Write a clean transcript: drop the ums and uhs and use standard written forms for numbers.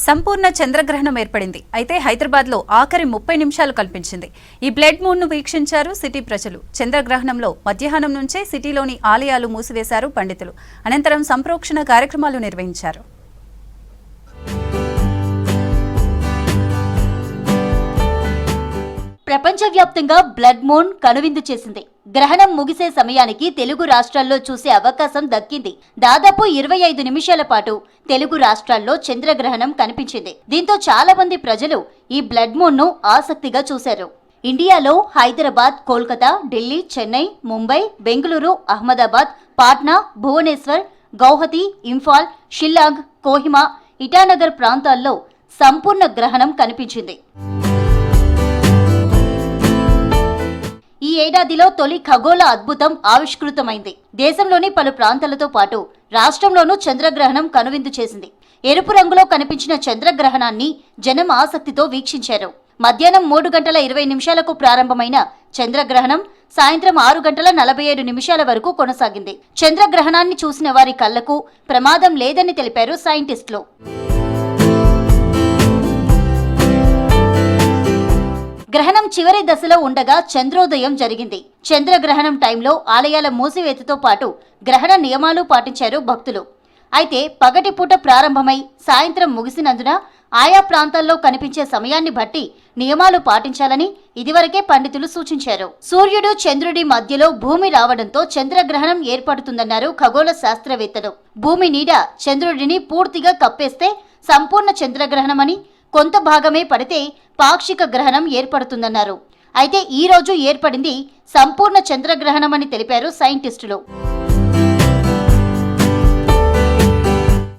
సంపూర్ణ చంద్రగ్రహణం ఏర్పడింది. అయితే హైదరాబాద్లో ఆఖరి 30 నిమిషాలు కల్పించింది. ఈ బ్లడ్ మూన్ను వీక్షించారు సిటీ ప్రజలు. చంద్రగ్రహణంలో మధ్యాహ్నం నుంచే సిటీలోని ఆలయాలు మూసివేశారు పండితులు. అనంతరం సంప్రోక్షణ కార్యక్రమాలు నిర్వహించారు. ప్రపంచవ్యాప్తంగా బ్లడ్ మూన్ కనువిందు చేసింది. గ్రహణం ముగిసే సమయానికి తెలుగు రాష్ట్రాల్లో చూసే అవకాశం దక్కింది. దాదాపు 25 నిమిషాల పాటు తెలుగు రాష్ట్రాల్లో చంద్రగ్రహణం కనిపించింది. దీంతో చాలా మంది ప్రజలు ఈ బ్లడ్ మూన్ ను ఆసక్తిగా చూశారు. ఇండియాలో హైదరాబాద్, కోల్కతా, ఢిల్లీ, చెన్నై, ముంబై, బెంగళూరు, అహ్మదాబాద్, పాట్నా, భువనేశ్వర్, గౌహతి, ఇంఫాల్, షిల్లాంగ్, కోహిమా, ఇటానగర్ ప్రాంతాల్లో సంపూర్ణ గ్రహణం కనిపించింది. ఈ ఏడాదిలో తొలి ఖగోళ అద్భుతం ఆవిష్కృతమైంది. దేశంలోని పలు ప్రాంతాలతో పాటు రాష్ట్రంలోనూ చంద్రగ్రహణం కనువిందు చేసింది. ఎరుపు రంగులో కనిపించిన చంద్రగ్రహణాన్ని జనం ఆసక్తితో వీక్షించారు. మధ్యాహ్నం 3 గంటల 20 నిమిషాలకు ప్రారంభమైన చంద్రగ్రహణం సాయంత్రం 6 గంటల 47 నిమిషాల వరకు కొనసాగింది. చంద్రగ్రహణాన్ని చూసిన వారి కళ్లకు ప్రమాదం లేదని తెలిపారు సైంటిస్టులు. గ్రహణం చివరి దశలో ఉండగా చంద్రోదయం జరిగింది. చంద్రగ్రహణం టైంలో ఆలయాల మూసివేతతో పాటు గ్రహణ నియమాలు పాటించారు భక్తులు. అయితే పగటిపూట ప్రారంభమై సాయంత్రం ముగిసినందున ఆయా ప్రాంతాల్లో కనిపించే సమయాన్ని బట్టి నియమాలు పాటించాలని ఇదివరకే పండితులు సూచించారు. సూర్యుడు చంద్రుడి మధ్యలో భూమి రావడంతో చంద్రగ్రహణం ఏర్పడుతుందన్నారు ఖగోళ శాస్త్రవేత్తలు. భూమి నీడ చంద్రుడిని పూర్తిగా కప్పేస్తే సంపూర్ణ చంద్రగ్రహణమని, కొంత భాగమే పడితే పాక్షిక గ్రహణం ఏర్పడుతుందన్నారు. అయితే ఈ రోజు ఏర్పడింది సంపూర్ణ చంద్రగ్రహణమని తెలిపారు సైంటిస్టులు.